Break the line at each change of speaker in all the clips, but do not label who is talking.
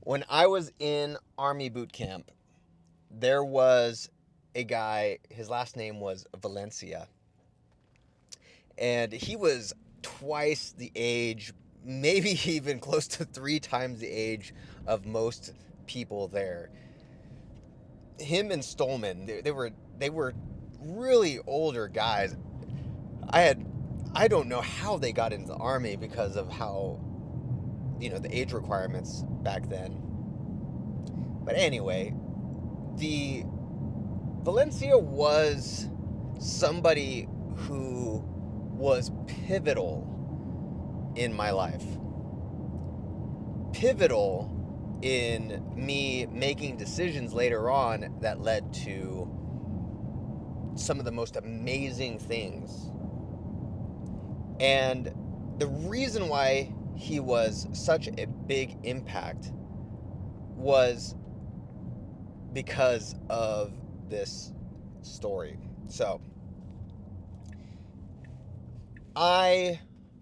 When I was in Army boot camp, there was a guy, his last name was Valencia, and he was twice the age, maybe even close to three times the age of most people there. Him and Stolman, they were really older guys. I had I don't know how they got into the army because of how the age requirements back then. But anyway, the Valencia was somebody who was pivotal in my life. Pivotal in me making decisions later on that led to some of the most amazing things. And the reason why he was such a big impact was because of this story. So, I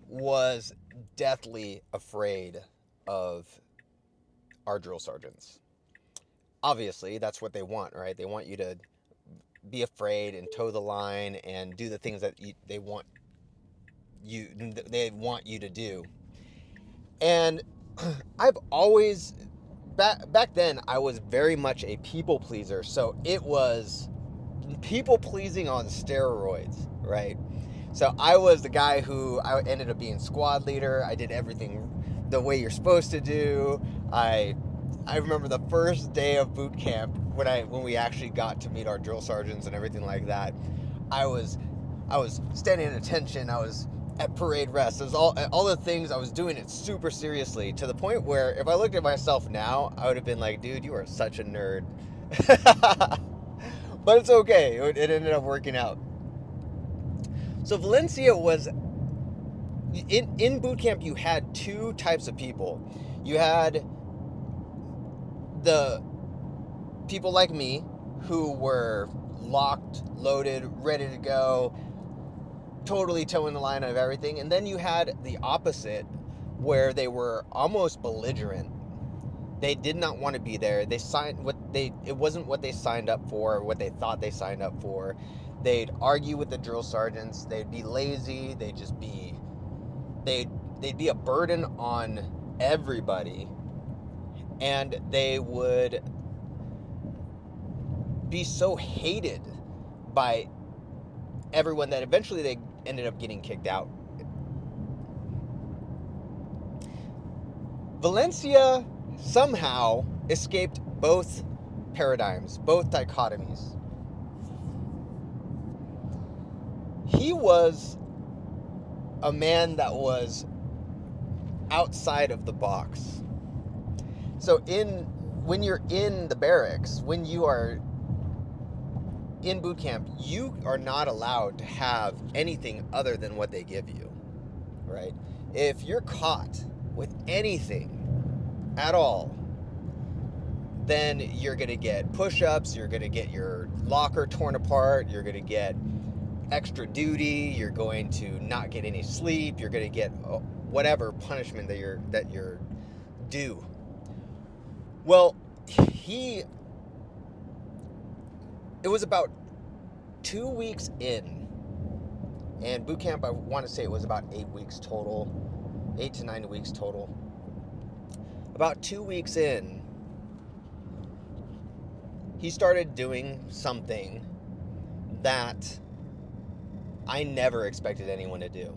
was deathly afraid of our drill sergeants. Obviously, that's what they want, right? They want you to be afraid and toe the line and do the things that they want you to do. And I've always back then I was very much a people pleaser, so it was people pleasing on steroids, right? So I was the guy who I ended up being squad leader. I did everything the way you're supposed to do. I remember the first day of boot camp when we actually got to meet our drill sergeants and everything like that. I was standing at attention. I was at parade rest. It was all the things. I was doing it super seriously, to the point where if I looked at myself now, I would have been like, dude, you are such a nerd. But it's okay. It ended up working out. So Valencia was in boot camp. You had two types of people. You had the people like me who were locked, loaded, ready to go, totally toeing the line of everything. And then you had the opposite, where they were almost belligerent. They did not want to be there. It wasn't what they signed up for, or what they thought they signed up for. They'd argue with the drill sergeants. They'd be lazy. They'd be a burden on everybody, and they would be so hated by everyone that eventually they ended up getting kicked out. Valencia somehow escaped both paradigms, both dichotomies. He was a man that was outside of the box. So when you're in the barracks, when you are in boot camp, you are not allowed to have anything other than what they give you, right? If you're caught with anything at all, then you're going to get push-ups, you're going to get your locker torn apart, you're going to get extra duty, you're going to not get any sleep, you're going to get whatever punishment that you're due. Well, it was about 2 weeks in, and boot camp, I want to say it was about 8 weeks total, 8 to 9 weeks total. About 2 weeks in, he started doing something that I never expected anyone to do.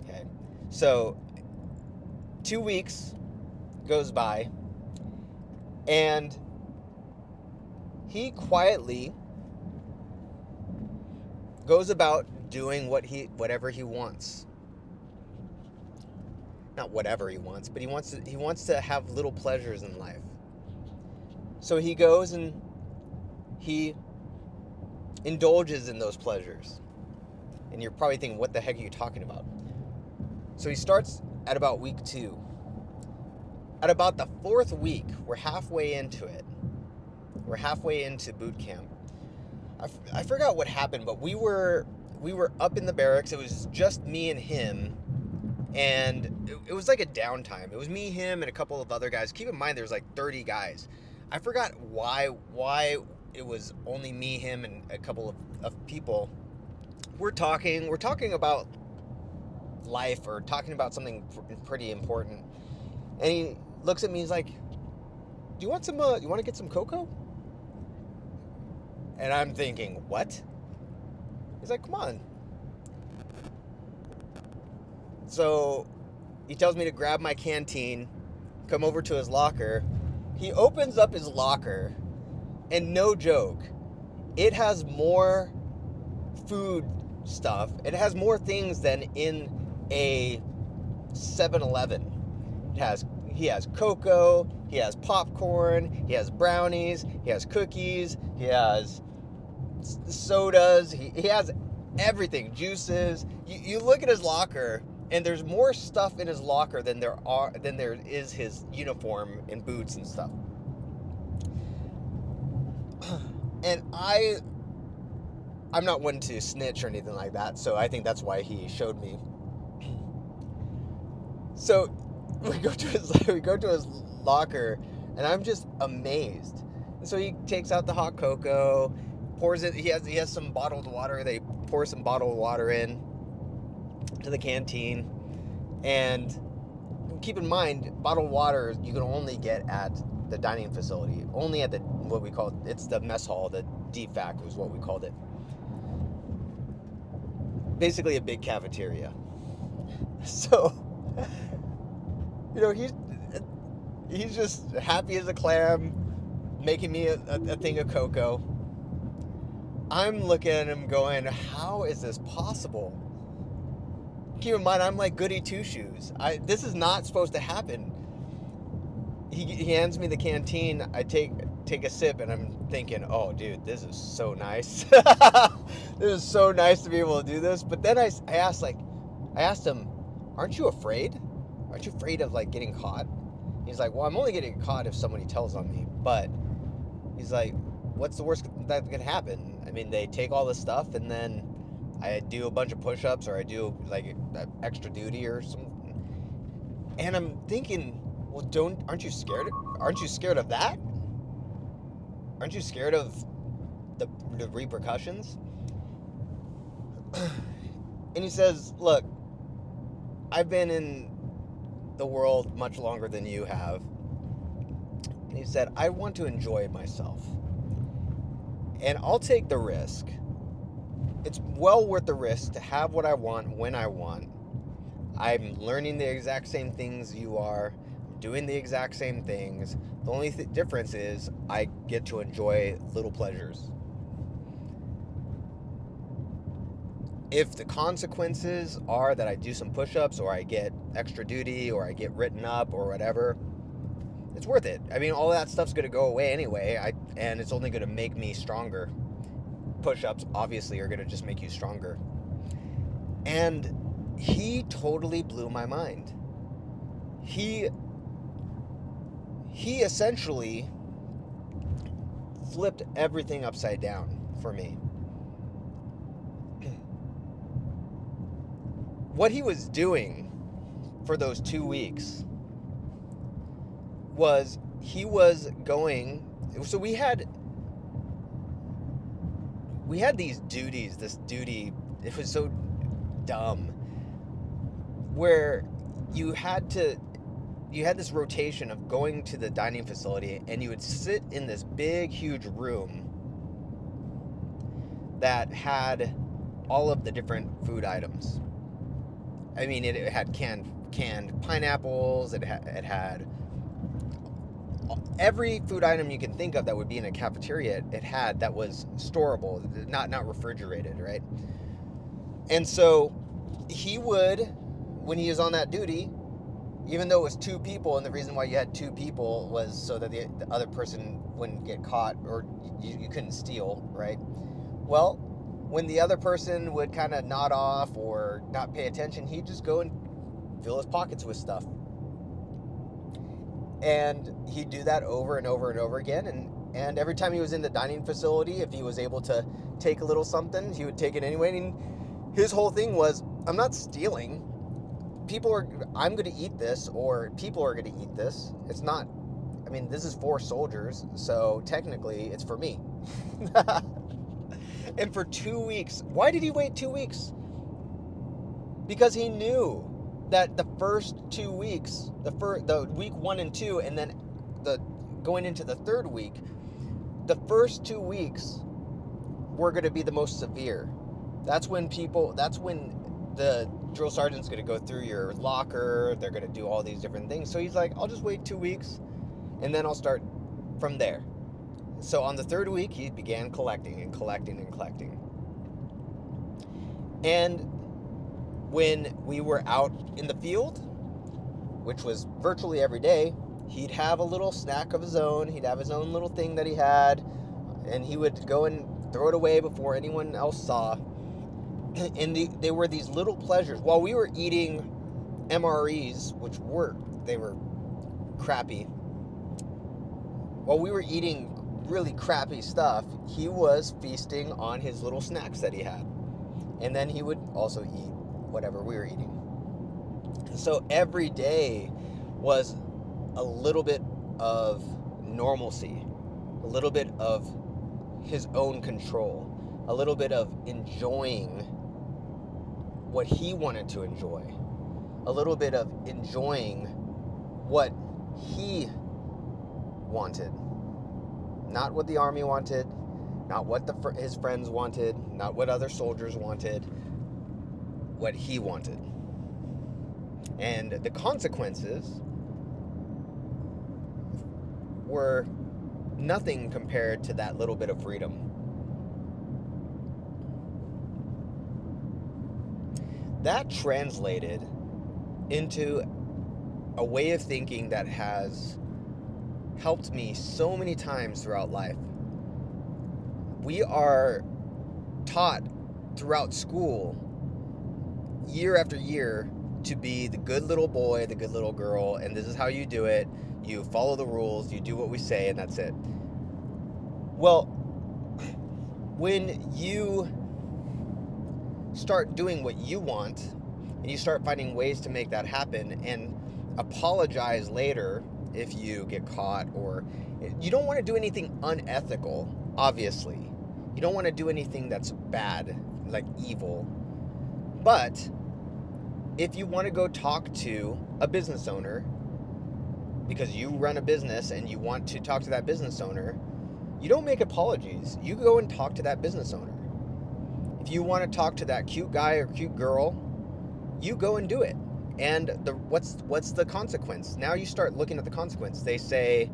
Okay. So 2 weeks goes by, and he quietly goes about doing whatever he wants. Not whatever he wants, but he wants to have little pleasures in life. So he goes and he indulges in those pleasures. And you're probably thinking, what the heck are you talking about? So he starts at about week 2. At about the 4th week, we're halfway into it. We're halfway into boot camp. I forgot what happened, but we were up in the barracks. It was just me and him. And it was like a downtime. It was me, him, and a couple of other guys. Keep in mind, there's like 30 guys. I forgot why it was only me, him, and a couple of people. We're talking about life or talking about something pretty important. And he looks at me. He's like, "Do you want some? You want to get some cocoa?" And I'm thinking, "What?" He's like, "Come on." So he tells me to grab my canteen, come over to his locker. He opens up his locker, and no joke, it has more food stuff. It has more things than in a 7-Eleven. He has cocoa, he has popcorn, he has brownies, he has cookies, he has sodas, he has everything, juices. You look at his locker, and there's more stuff in his locker than there is his uniform and boots and stuff. And I'm not one to snitch or anything like that, so I think that's why he showed me. So we go to his locker, and I'm just amazed. And so he takes out the hot cocoa, pours it. He has some bottled water. They pour some bottled water in to the canteen, and keep in mind, bottled water you can only get at the dining facility, only at what we call it's the mess hall. The defac was what we called it. Basically, a big cafeteria. So, he's just happy as a clam, making me a thing of cocoa. I'm looking at him going, how is this possible? Keep in mind, I'm like goody two-shoes. This is not supposed to happen. He hands me the canteen. I take a sip, and I'm thinking, oh, dude, this is so nice. This is so nice to be able to do this. But then I asked him, aren't you afraid? Aren't you afraid of like getting caught? He's like, well, I'm only getting caught if somebody tells on me. But he's like, what's the worst that can happen? I mean, they take all this stuff, and then I do a bunch of push-ups, or I do like extra duty or something. And I'm thinking, well, aren't you scared? Aren't you scared of that? Aren't you scared of the repercussions? And he says, look, I've been in the world much longer than you have. And he said, I want to enjoy myself. And I'll take the risk. It's well worth the risk to have what I want when I want. I'm learning the exact same things you are, doing the exact same things. The only difference is I get to enjoy little pleasures. If the consequences are that I do some push-ups, or I get extra duty, or I get written up, or whatever, it's worth it. I mean, all that stuff's going to go away anyway, and it's only going to make me stronger. Push-ups, obviously, are going to just make you stronger. And he totally blew my mind. He essentially flipped everything upside down for me. What he was doing for those 2 weeks was he was going. So we had these duties. This duty, it was so dumb, where you had this rotation of going to the dining facility, and you would sit in this big, huge room that had all of the different food items. I mean, it had canned pineapples. It had every food item you can think of that would be in a cafeteria. It had that was storable, not refrigerated, right? And so he would, when he was on that duty, even though it was 2 people, and the reason why you had 2 people was so that the other person wouldn't get caught, or you couldn't steal, right? Well, when the other person would kind of nod off or not pay attention, he'd just go and fill his pockets with stuff. And he'd do that over and over and over again. And every time he was in the dining facility, if he was able to take a little something, he would take it anyway. And his whole thing was, I'm not stealing. I'm going to eat this, or people are going to eat this. It's not, I mean, this is for soldiers, so technically it's for me. And for 2 weeks, why did he wait 2 weeks? Because he knew that the first 2 weeks, the week 1 and 2, and then going into the third week, the first 2 weeks were going to be the most severe. That's when the drill sergeant's going to go through your locker. They're going to do all these different things. So he's like, I'll just wait 2 weeks, and then I'll start from there. So on the third week, he began collecting and collecting and collecting. And when we were out in the field, which was virtually every day, he'd have a little snack of his own. He'd have his own little thing that he had, and he would go and throw it away before anyone else saw. And they were these little pleasures. While we were eating MREs, they were crappy. While we were eating really crappy stuff, he was feasting on his little snacks that he had. And then he would also eat whatever we were eating. So every day was a little bit of normalcy, a little bit of his own control, a little bit of enjoying what he wanted to enjoy, a little bit of enjoying what he wanted, not what the army wanted, not what his friends wanted, not what other soldiers wanted, what he wanted. And the consequences were nothing compared to that little bit of freedom. That translated into a way of thinking that has helped me so many times throughout life. We are taught throughout school, year after year, to be the good little boy, the good little girl, and this is how you do it. You follow the rules, you do what we say, and that's it. Well, when you start doing what you want, and you start finding ways to make that happen, and apologize later if you get caught, or you don't want to do anything unethical, obviously. You don't want to do anything that's bad, like evil. But if you want to go talk to a business owner, because you run a business and you want to talk to that business owner, you don't make apologies. You go and talk to that business owner. If you want to talk to that cute guy or cute girl, you go and do it. And what's the consequence? Now you start looking at the consequence. They say,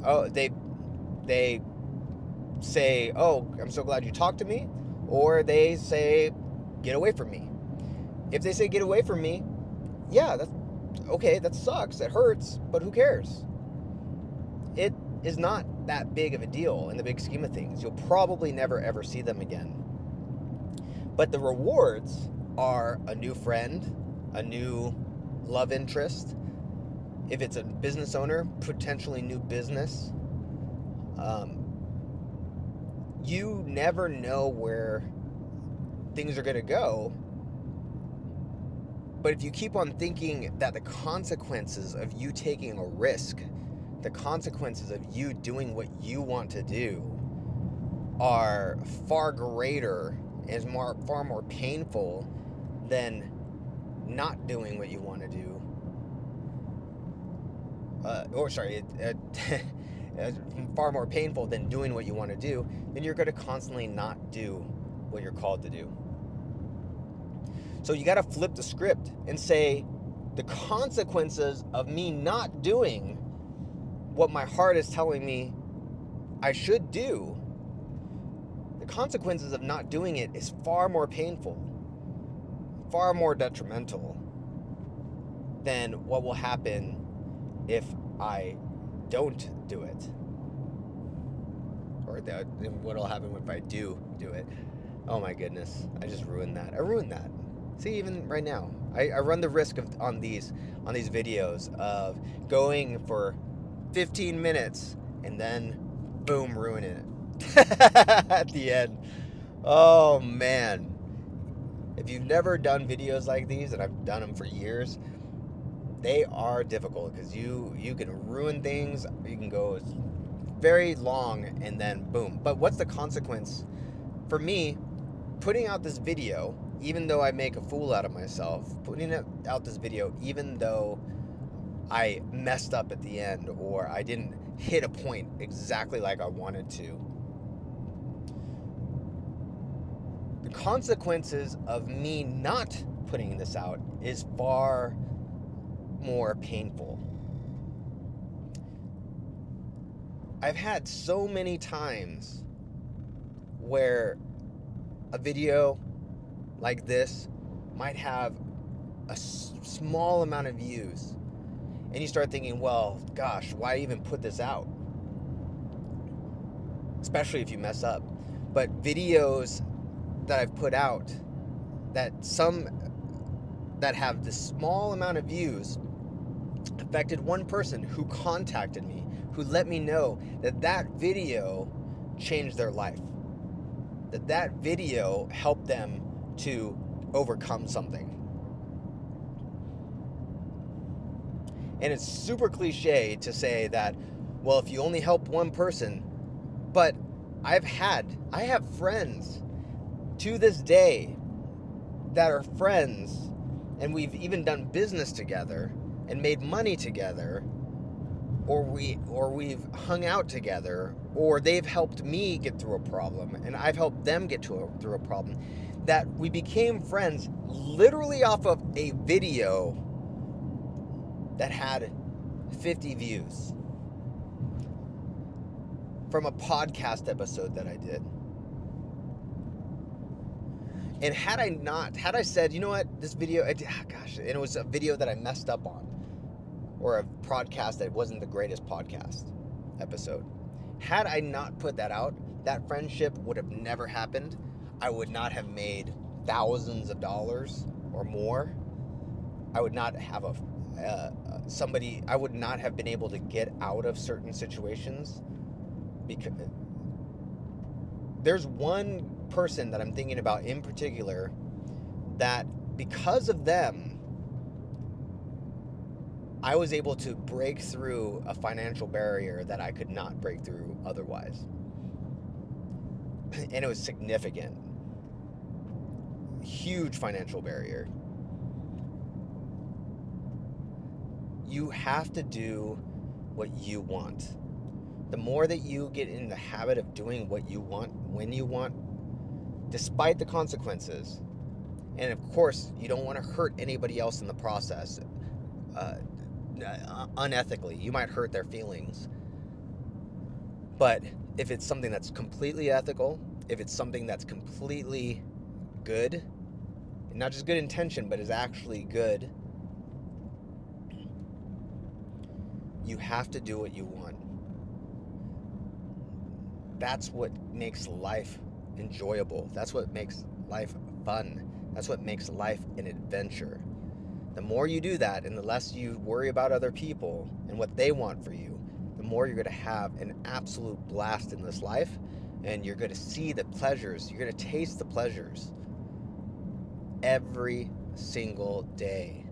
oh, they say, oh, I'm so glad you talked to me, or they say, get away from me. If they say get away from me, yeah, that's okay, that sucks, it hurts, but who cares? It is not that big of a deal in the big scheme of things. You'll probably never ever see them again. But the rewards are a new friend, a new love interest. If it's a business owner, potentially new business. You never know where things are going to go. But if you keep on thinking that the consequences of you taking a risk, the consequences of you doing what you want to do are far greater, is far more painful than not doing what you want to do. Far more painful than doing what you want to do, then you're going to constantly not do what you're called to do. So you got to flip the script and say, the consequences of me not doing what my heart is telling me I should do, the consequences of not doing it is far more painful, far more detrimental than what will happen if I don't do it. Or what will happen if I do it. Oh my goodness, I just ruined that. See, even right now, I run the risk of on these videos of going for 15 minutes and then boom, ruining it at the end. Oh man, If you've never done videos like these, and I've done them for years, they are difficult because you can ruin things. You can go very long and then boom. But what's the consequence? For me, putting out this video, even though I make a fool out of myself, putting out this video, even though I messed up at the end or I didn't hit a point exactly like I wanted to, the consequences of me not putting this out is far more painful. I've had so many times where a video like this might have a small amount of views, and you start thinking, well, gosh, why even put this out? Especially if you mess up. But videos that I've put out that have this small amount of views affected one person who contacted me, who let me know that video changed their life, that video helped them to overcome something. And it's super cliche to say that, well, if you only help one person, but I have friends to this day that are friends, and we've even done business together and made money together, or we've hung out together, or they've helped me get through a problem and I've helped them get through a problem, that we became friends literally off of a video that had 50 views from a podcast episode that I did. And had I said, you know what, this video, and it was a video that I messed up on, or a podcast that wasn't the greatest podcast episode. Had I not put that out, that friendship would have never happened. I would not have made thousands of dollars or more. I would not have I would not have been able to get out of certain situations, because there's one person that I'm thinking about in particular that because of them, I was able to break through a financial barrier that I could not break through otherwise. And it was significant. Huge financial barrier. You have to do what you want. The more that you get in the habit of doing what you want, when you want, despite the consequences, and of course, you don't want to hurt anybody else in the process, unethically. You might hurt their feelings. But if it's something that's completely ethical, if it's something that's completely good, not just good intention, but is actually good, you have to do what you want. That's what makes life enjoyable. That's what makes life fun. That's what makes life an adventure. The more you do that, and the less you worry about other people and what they want for you, the more you're going to have an absolute blast in this life, and you're going to see the pleasures. You're going to taste the pleasures every single day,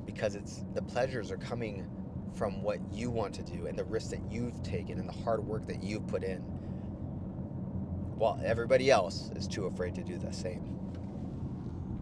because the pleasures are coming from what you want to do and the risks that you've taken and the hard work that you've put in, while everybody else is too afraid to do the same.